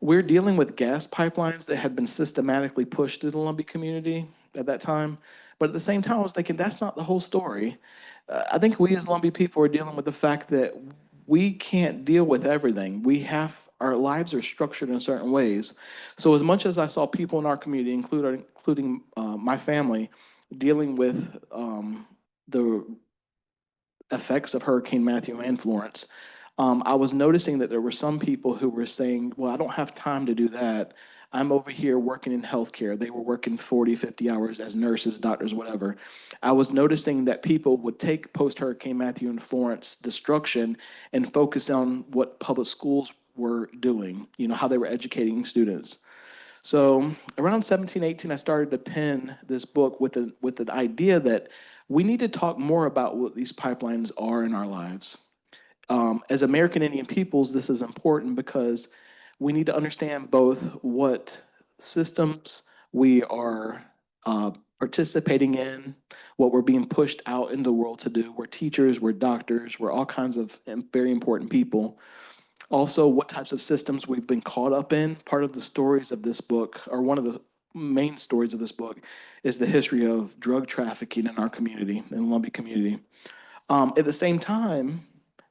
We're dealing with gas pipelines that had been systematically pushed through the Lumbee community at that time. But at the same time, I was thinking that's not the whole story. I think we as Lumbee people are dealing with the fact that we can't deal with everything. Our lives are structured in certain ways. So as much as I saw people in our community, including my family, dealing with the effects of Hurricane Matthew and Florence, I was noticing that there were some people who were saying, well, I don't have time to do that. I'm over here working in healthcare. They were working 40, 50 hours as nurses, doctors, whatever. I was noticing that people would take post-Hurricane Matthew and Florence destruction and focus on what public schools were doing, how they were educating students. So around 17, 18, I started to pen this book with an idea that we need to talk more about what these pipelines are in our lives. As American Indian peoples, this is important because we need to understand both what systems we are participating in, what we're being pushed out in the world to do. We're teachers, we're doctors, we're all kinds of very important people. Also, what types of systems we've been caught up in. Part of the stories of this book, or one of the main stories of this book, is the history of drug trafficking in our community, in the Lumbee community. At the same time,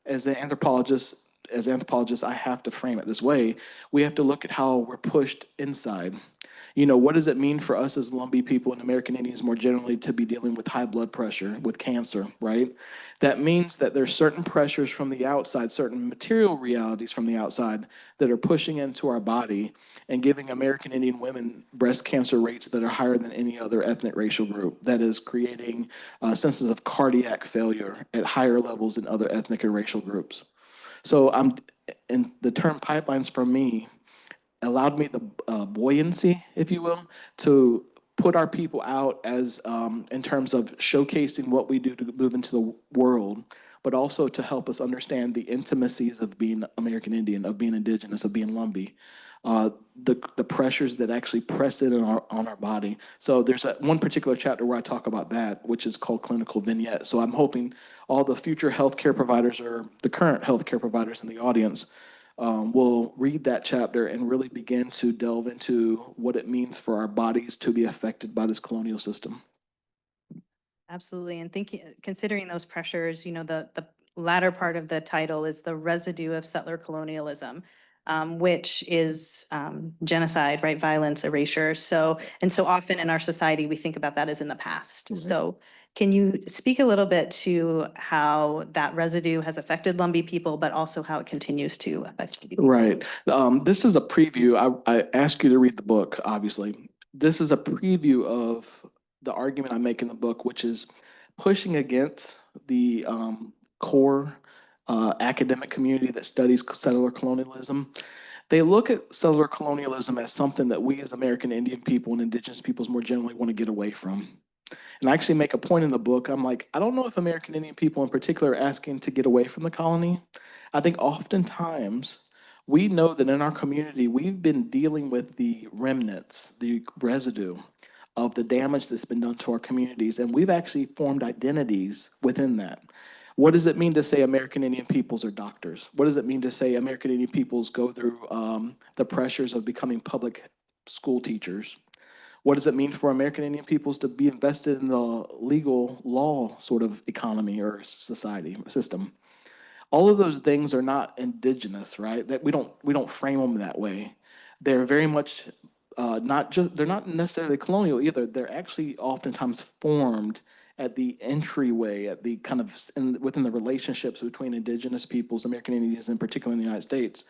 as the anthropologist, as anthropologists, I have to frame it this way. We have to look at how we're pushed inside. You know, what does it mean for us as Lumbee people and American Indians more generally to be dealing with high blood pressure, with cancer, right? That means that there's certain pressures from the outside, certain material realities from the outside that are pushing into our body and giving American Indian women breast cancer rates that are higher than any other ethnic racial group. That is creating senses of cardiac failure at higher levels than other ethnic and racial groups. So and the term pipelines for me allowed me the buoyancy, if you will, to put our people out as in terms of showcasing what we do to move into the world, but also to help us understand the intimacies of being American Indian, of being Indigenous, of being Lumbee. The pressures that actually press in on our body. So there's one particular chapter where I talk about that, which is called Clinical Vignette. So I'm hoping all the future healthcare providers or the current healthcare providers in the audience will read that chapter and really begin to delve into what it means for our bodies to be affected by this colonial system. Absolutely. And considering those pressures, the latter part of the title is the residue of settler colonialism, which is genocide, right? Violence, erasure. So often in our society, we think about that as in the past. Right. So can you speak a little bit to how that residue has affected Lumbee people, but also how it continues to affect people? Right. This is a preview. I ask you to read the book, obviously. This is a preview of the argument I make in the book, which is pushing against the core academic community that studies settler colonialism. They look at settler colonialism as something that we as American Indian people and Indigenous peoples more generally want to get away from. And I actually make a point in the book. I'm like, I don't know if American Indian people in particular are asking to get away from the colony. I think oftentimes we know that in our community, we've been dealing with the remnants, the residue of the damage that's been done to our communities. And we've actually formed identities within that. What does it mean to say American Indian peoples are doctors? What does it mean to say American Indian peoples go through the pressures of becoming public school teachers? What does it mean for American Indian peoples to be invested in the legal law sort of economy or society system? All of those things are not indigenous, right? That we don't frame them that way. They're very much they're not necessarily colonial either. They're actually oftentimes formed at the entryway, at the kind of within the relationships between indigenous peoples, American Indians in particular in the United States,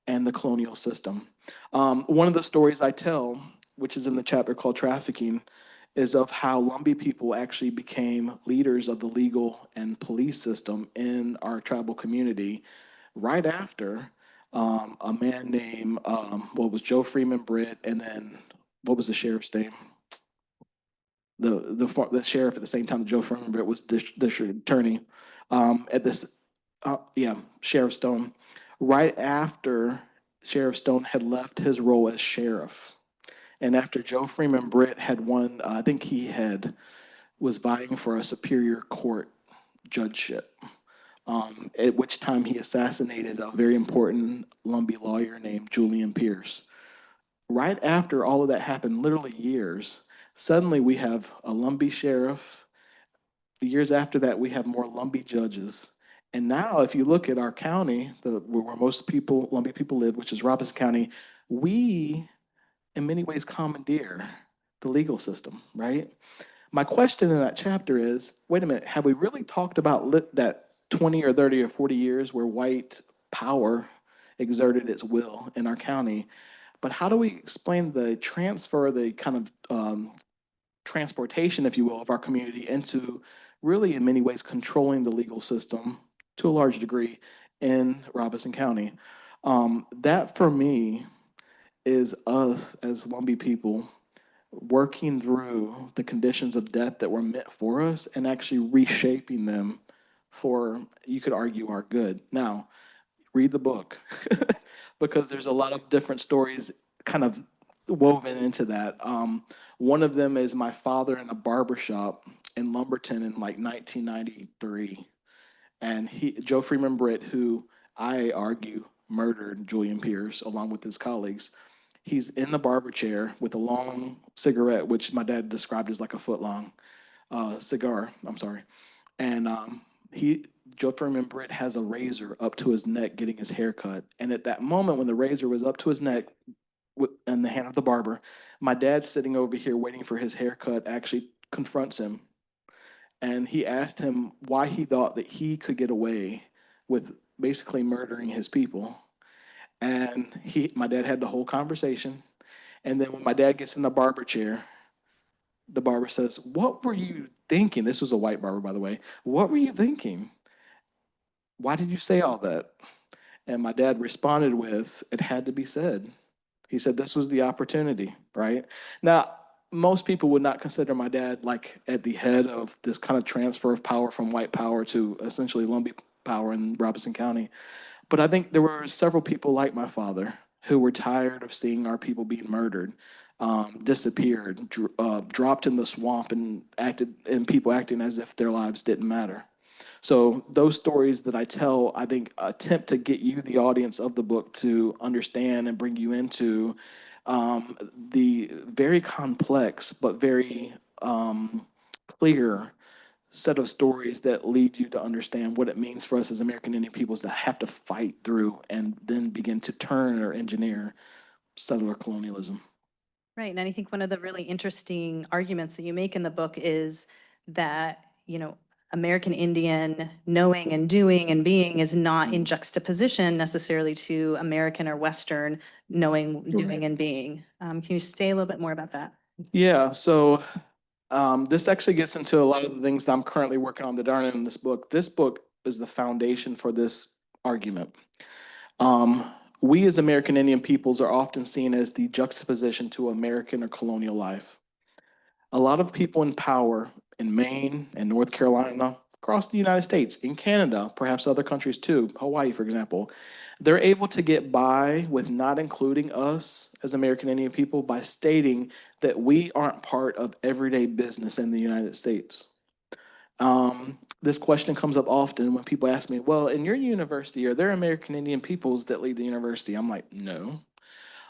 and the colonial system. One of the stories I tell, which is in the chapter called Trafficking, is of how Lumbee people actually became leaders of the legal and police system in our tribal community right after a man named, what was Joe Freeman Britt, and then what was the sheriff's name? The sheriff at the same time that Joe Freeman Britt was district attorney at this, Sheriff Stone. Right after Sheriff Stone had left his role as sheriff, and after Joe Freeman Britt had won, I think he was vying for a Superior Court judgeship, at which time he assassinated a very important Lumbee lawyer named Julian Pierce. Right after all of that happened, literally years, suddenly we have a Lumbee sheriff. Years after that, we have more Lumbee judges. And now, if you look at our county, where most people, Lumbee people live, which is Robeson County, we in many ways commandeer the legal system, right? My question in that chapter is, wait a minute, have we really talked about that 20 or 30 or 40 years where white power exerted its will in our county? But how do we explain the transfer, the kind of transportation, if you will, of our community into really in many ways controlling the legal system to a large degree in Robeson County? That for me is us as Lumbee people working through the conditions of death that were meant for us and actually reshaping them for, you could argue, our good. Now, read the book because there's a lot of different stories kind of woven into that. One of them is my father in a barbershop in Lumberton in like 1993. And Joe Freeman Britt, who I argue murdered Julian Pierce along with his colleagues, he's in the barber chair with a long cigarette, which my dad described as like a foot long cigar. I'm sorry. And Joe Furman Britt has a razor up to his neck getting his hair cut. And at that moment, when the razor was up to his neck in the hand of the barber, my dad sitting over here waiting for his haircut actually confronts him. And he asked him why he thought that he could get away with basically murdering his people. And my dad had the whole conversation. And then when my dad gets in the barber chair, the barber says, "What were you thinking?" This was a white barber, by the way. "What were you thinking? Why did you say all that?" And my dad responded with, "It had to be said." He said this was the opportunity, right? Now, most people would not consider my dad like at the head of this kind of transfer of power from white power to essentially Lumbee power in Robeson County. But I think there were several people like my father who were tired of seeing our people being murdered, disappeared, dropped in the swamp, and people acting as if their lives didn't matter. So those stories that I tell, I think, attempt to get you, the audience of the book, to understand and bring you into the very complex but very clear set of stories that lead you to understand what it means for us as American Indian peoples to have to fight through and then begin to turn or engineer settler colonialism. Right. And I think one of the really interesting arguments that you make in the book is that, American Indian knowing and doing and being is not in juxtaposition necessarily to American or Western knowing, doing, and being. Can you say a little bit more about that? Yeah, so this actually gets into a lot of the things that I'm currently working on that aren't in this book. This book is the foundation for this argument. We as American Indian peoples are often seen as the juxtaposition to American or colonial life. A lot of people in power in Maine and North Carolina, across the United States, in Canada, perhaps other countries too, Hawaii, for example, they're able to get by with not including us as American Indian people by stating that we aren't part of everyday business in the United States. This question comes up often when people ask me, well, in your university, are there American Indian peoples that lead the university? I'm like, no.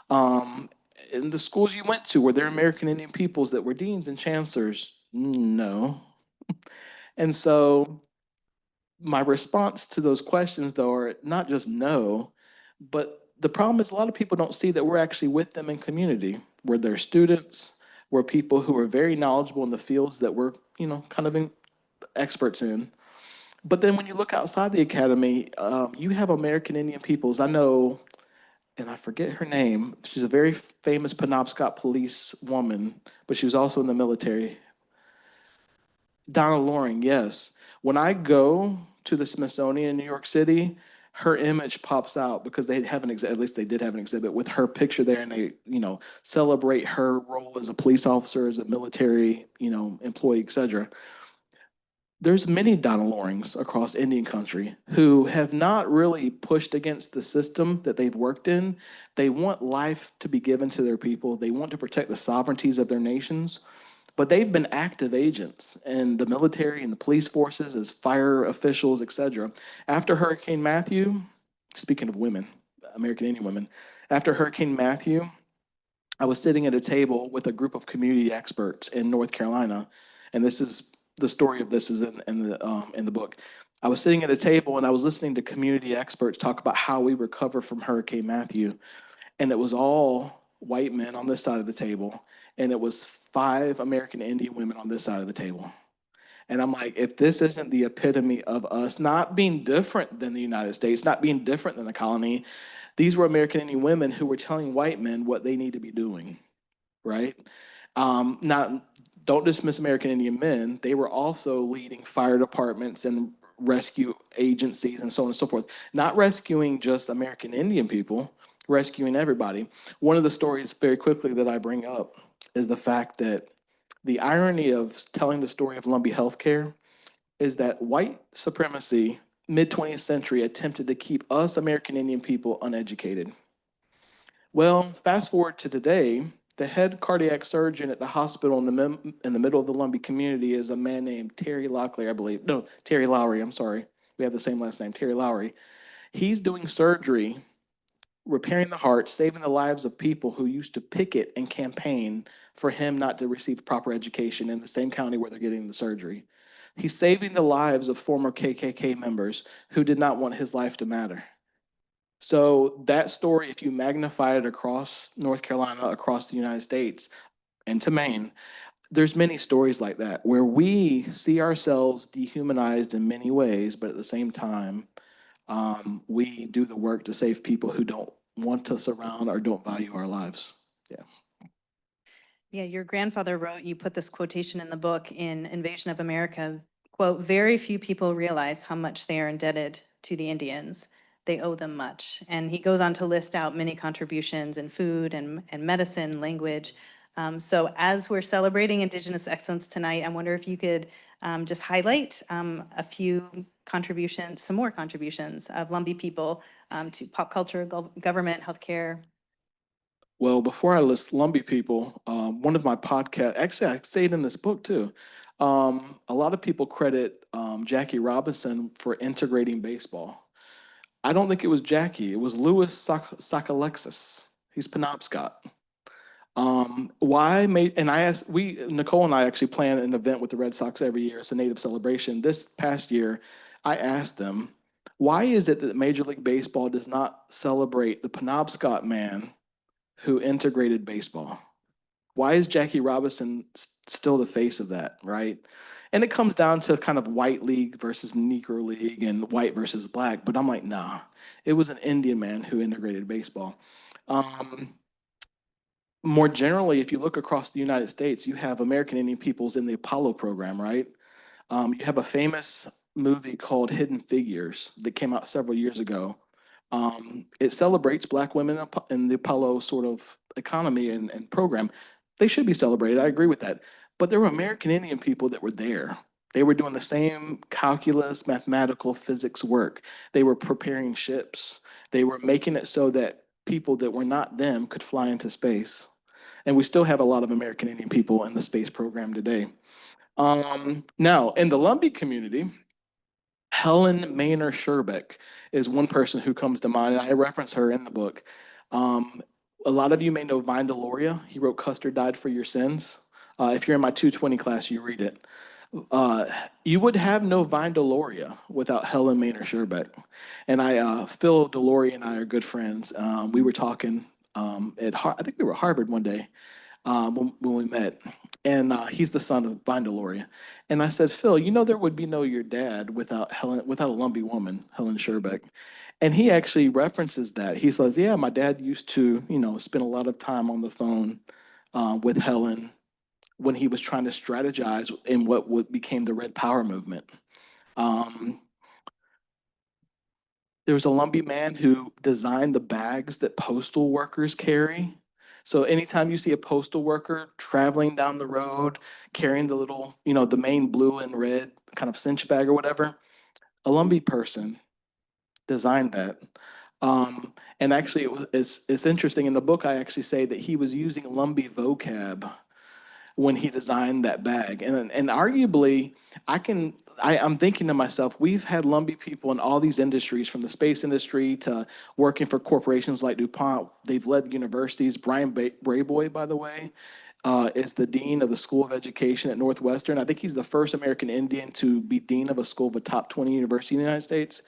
In the schools you went to, were there American Indian peoples that were deans and chancellors? No. And so my response to those questions, though, are not just no, but the problem is a lot of people don't see that we're actually with them in community. We're their students. We're people who are very knowledgeable in the fields that we're, kind of experts in. But then when you look outside the academy, you have American Indian peoples. I know, and I forget her name. She's a very famous Penobscot police woman, but she was also in the military. Donna Loring, yes. When I go to the Smithsonian in New York City, her image pops out because they have at least they did have an exhibit with her picture there, and they, celebrate her role as a police officer, as a military, employee, etc. There's many Donna Lorings across Indian country who have not really pushed against the system that they've worked in. They want life to be given to their people. They want to protect the sovereignties of their nations. But they've been active agents in the military and the police forces as fire officials, etc. After Hurricane Matthew, speaking of women, American Indian women, after Hurricane Matthew, I was sitting at a table with a group of community experts in North Carolina, and this is the story of this is in the book. I was sitting at a table and I was listening to community experts talk about how we recover from Hurricane Matthew, and it was all white men on this side of the table, and it was 5 American Indian women on this side of the table. And I'm like, if this isn't the epitome of us not being different than the United States, not being different than the colony, these were American Indian women who were telling white men what they need to be doing, right? Now, don't dismiss American Indian men. They were also leading fire departments and rescue agencies and so on and so forth, not rescuing just American Indian people, rescuing everybody. One of the stories very quickly that I bring up is the fact that the irony of telling the story of Lumbee healthcare is that white supremacy, mid-20th century, attempted to keep us American Indian people uneducated. Well, fast forward to today, the head cardiac surgeon at the hospital in the middle of the Lumbee community is a man named Terry Lockley, I believe. No, Terry Lowry, I'm sorry. We have the same last name, Terry Lowry. He's doing surgery, repairing the heart, saving the lives of people who used to picket and campaign for him not to receive proper education in the same county where they're getting the surgery. He's saving the lives of former KKK members who did not want his life to matter. So that story, if you magnify it across North Carolina, across the United States, and to Maine, there's many stories like that where we see ourselves dehumanized in many ways, but at the same time, we do the work to save people who don't want us around or don't value our lives. Yeah. Yeah, your grandfather wrote, you put this quotation in the book in Invasion of America, quote, "Very few people realize how much they are indebted to the Indians. They owe them much." And he goes on to list out many contributions in food and medicine, language. So as we're celebrating Indigenous excellence tonight, I wonder if you could just highlight a few contributions, some more contributions of Lumbee people to pop culture, government, healthcare. Well, before I list Lumbee people, one of my podcasts, actually, I say it in this book too. A lot of people credit Jackie Robinson for integrating baseball. I don't think it was Jackie. It was Louis Sakalexis. He's Penobscot. Why made, and I asked, Nicole and I actually plan an event with the Red Sox every year. It's a native celebration. This past year, I asked them, why is it that Major League Baseball does not celebrate the Penobscot man who integrated baseball? Why is Jackie Robinson still the face of that, right? And it comes down to kind of white league versus Negro league and white versus black. But I'm like, nah, it was an Indian man who integrated baseball. More generally, if you look across the United States, you have American Indian peoples in the Apollo program, right? You have a famous movie called Hidden Figures that came out several years ago. It celebrates Black women in the Apollo sort of economy and program. They should be celebrated. I agree with that. But there were American Indian people that were there. They were doing the same calculus, mathematical, physics work. They were preparing ships. They were making it so that people that were not them could fly into space. And we still have a lot of American Indian people in the space program today. Now, in the Lumbee community, Helen Maynor Sherbeck is one person who comes to mind, and I reference her in the book. A lot of you may know Vine Deloria. He wrote Custer Died for Your Sins. If you're in my 220 class, you read it. You would have no Vine Deloria without Helen Maynor Sherbeck. And Phil Deloria and I are good friends. We were talking I think we were at Harvard one day when we met. And he's the son of Vine Deloria. And I said, Phil, you know there would be no your dad without a Lumbee woman, Helen Sherbeck. And he actually references that. He says, yeah, my dad used to, spend a lot of time on the phone with Helen when he was trying to strategize in what became the Red Power movement. There was a Lumbee man who designed the bags that postal workers carry. So anytime you see a postal worker traveling down the road, carrying the little, the main blue and red kind of cinch bag or whatever, a Lumbee person designed that. And actually, it's interesting. In the book, I actually say that he was using Lumbee vocab when he designed that bag. And arguably, I'm thinking to myself, we've had Lumbee people in all these industries, from the space industry to working for corporations like DuPont. They've led universities. Brian Brayboy, by the way, is the dean of the School of Education at Northwestern. I think he's the first American Indian to be dean of a school of a top 20 university in the United States.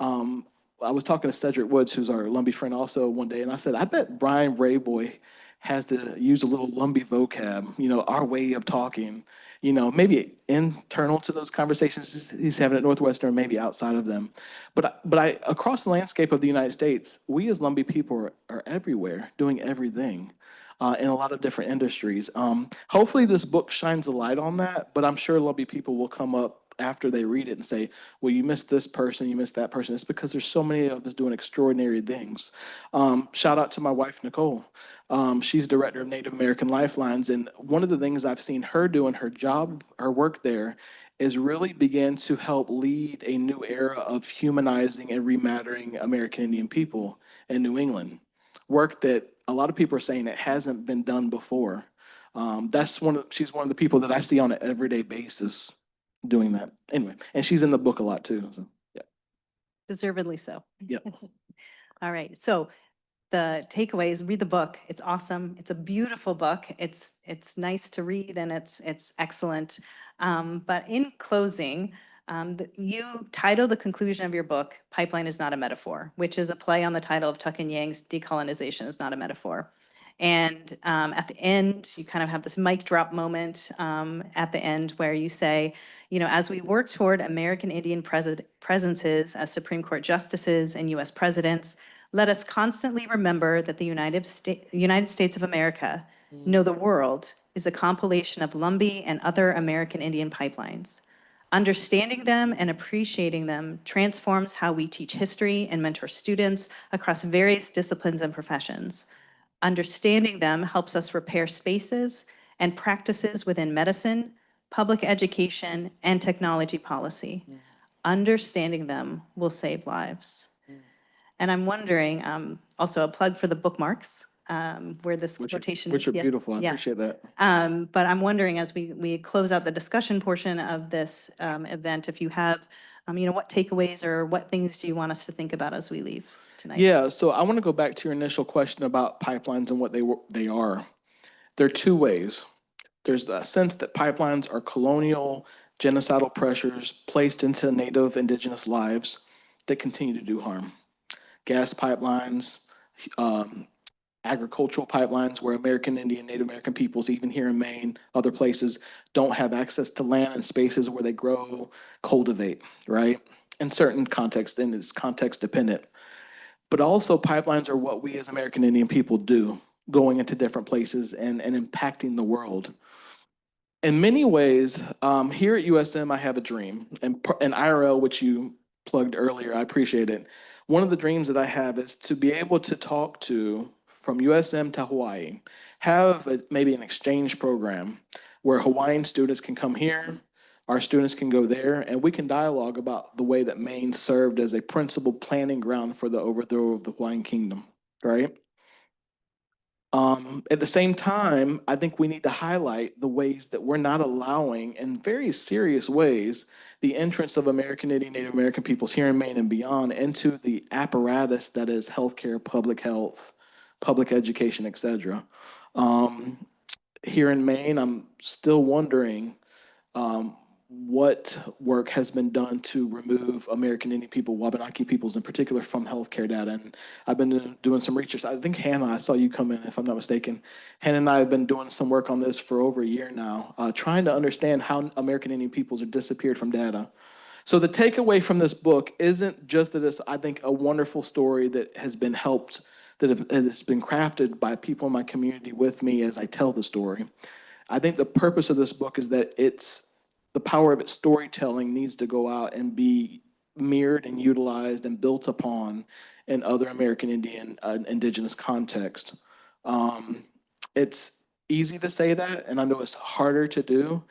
I was talking to Cedric Woods, who's our Lumbee friend also, one day, and I said, I bet Brian Brayboy has to use a little Lumbee vocab, our way of talking, maybe internal to those conversations he's having at Northwestern, maybe outside of them. But across the landscape of the United States, we as Lumbee people are everywhere, doing everything. In a lot of different industries. Hopefully this book shines a light on that, but I'm sure Lumbee people will come up after they read it and say, well, you missed this person, you missed that person. It's because there's so many of us doing extraordinary things. Shout out to my wife, Nicole. She's director of Native American Lifelines. And one of the things I've seen her do in her job, her work there, is really begin to help lead a new era of humanizing and remattering American Indian people in New England. Work that a lot of people are saying it hasn't been done before. She's one of the people that I see on an everyday basis doing that. Anyway, and she's in the book a lot too. So, yeah. Deservedly so. Yep. All right. So the takeaways, read the book. It's awesome. It's a beautiful book. It's nice to read and it's excellent. But in closing, you title the conclusion of your book, Pipeline is Not a Metaphor, which is a play on the title of Tuck and Yang's Decolonization is Not a Metaphor. And at the end, you kind of have this mic drop moment at the end where you say, you know, as we work toward American Indian presences as Supreme Court justices and US presidents, let us constantly remember that the United States of America, no, the world, is a compilation of Lumbee and other American Indian pipelines. Understanding them and appreciating them transforms how we teach history and mentor students across various disciplines and professions. Understanding them helps us repair spaces and practices within medicine, public education, and technology policy. Understanding them will save lives. And I'm wondering, also a plug for the bookmarks, where this quotation is. Which are yeah, beautiful. I yeah. appreciate that. But I'm wondering, as we close out the discussion portion of this event, if you have, you know, what takeaways or what things do you want us to think about as we leave tonight? Yeah, so I want to go back to your initial question about pipelines and what they are. There are two ways. There's the sense that pipelines are colonial, genocidal pressures placed into Native indigenous lives that continue to do harm. Gas pipelines, agricultural pipelines where American Indian, Native American peoples, even here in Maine, other places, don't have access to land and spaces where they grow, cultivate, right? In certain contexts, and it's context dependent. But also pipelines are what we as American Indian people do, going into different places and impacting the world. In many ways, here at USM, I have a dream, and IRL, which you plugged earlier, I appreciate it. One of the dreams that I have is to be able to talk to, from USM to Hawaii, have maybe an exchange program where Hawaiian students can come here, our students can go there, and we can dialogue about the way that Maine served as a principal planning ground for the overthrow of the Hawaiian kingdom, right? At the same time, I think we need to highlight the ways that we're not allowing, in very serious ways, the entrance of American Indian, Native American peoples here in Maine and beyond into the apparatus that is healthcare, public health, public education, et cetera. Here in Maine, I'm still wondering what work has been done to remove American Indian people, Wabanaki peoples in particular, from healthcare data. And I've been doing some research. I think Hannah, I saw you come in, if I'm not mistaken. Hannah and I have been doing some work on this for over a year now, trying to understand how American Indian peoples are disappeared from data. So the takeaway from this book isn't just that it's, I think, a wonderful story that has been helped, that has been crafted by people in my community with me as I tell the story. I think the purpose of this book is that the power of its storytelling needs to go out and be mirrored and utilized and built upon in other American Indian indigenous context. It's easy to say that, and I know it's harder to do,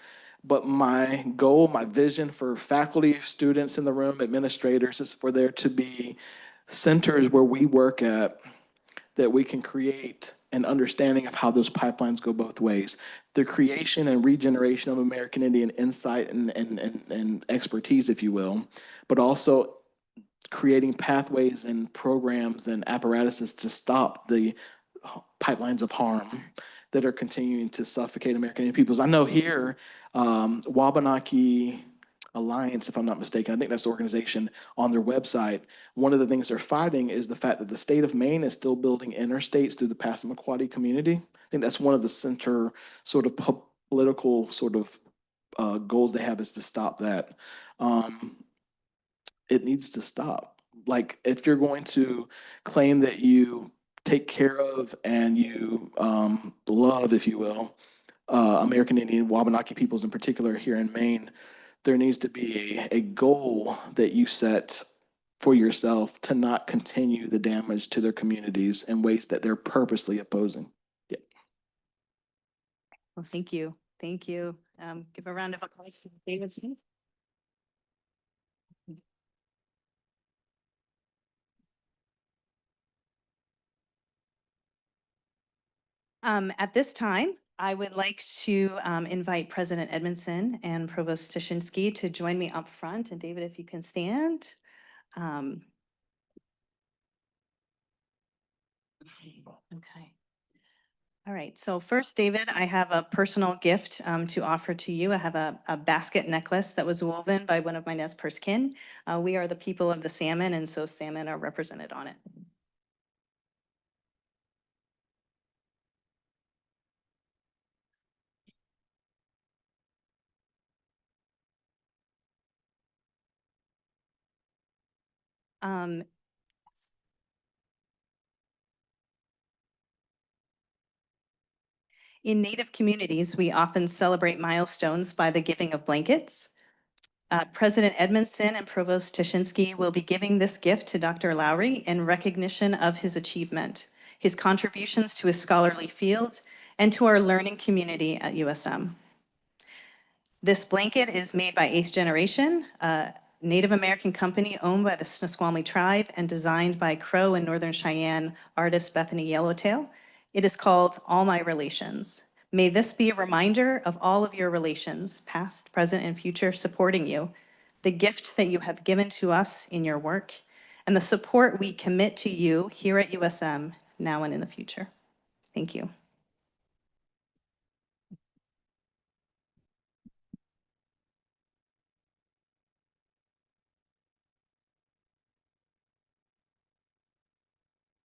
but my goal, my vision for faculty, students in the room, administrators, is for there to be centers where we work at that we can create an understanding of how those pipelines go both ways. The creation and regeneration of American Indian insight and expertise, if you will, but also creating pathways and programs and apparatuses to stop the pipelines of harm that are continuing to suffocate American Indian peoples. I know here, Wabanaki Alliance, if I'm not mistaken, I think that's the organization, on their website, one of the things they're fighting is the fact that the state of Maine is still building interstates through the Passamaquoddy community. I think that's one of the center sort of political sort of goals they have, is to stop that. It needs to stop. Like, if you're going to claim that you take care of and you love, if you will, American Indian, Wabanaki peoples in particular here in Maine, there needs to be a goal that you set for yourself to not continue the damage to their communities in ways that they're purposely opposing. Yeah. Well, thank you. Thank you. Give a round of applause to David Smith. At this time, I would like to invite President Edmondson and Provost Tashinsky to join me up front. And David, if you can stand. Okay. All right. So first, David, I have a personal gift to offer to you. I have a basket necklace that was woven by one of my Nez Perce kin. We are the people of the salmon, and so salmon are represented on it. Um, In Native communities, we often celebrate milestones by the giving of blankets. President Edmondson and Provost Tashinsky will be giving this gift to Dr. Lowry in recognition of his achievement, his contributions to his scholarly field, and to our learning community at USM. This blanket is made by Eighth Generation, a Native American company owned by the Snoqualmie tribe and designed by Crow and Northern Cheyenne artist Bethany Yellowtail. It is called All My Relations. May this be a reminder of all of your relations, past, present, and future, supporting you, the gift that you have given to us in your work, and the support we commit to you here at USM now and in the future. Thank you.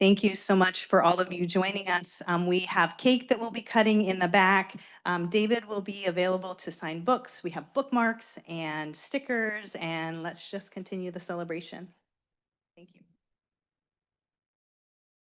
Thank you so much for all of you joining us. We have cake that we'll be cutting in the back. David will be available to sign books. We have bookmarks and stickers, and let's just continue the celebration.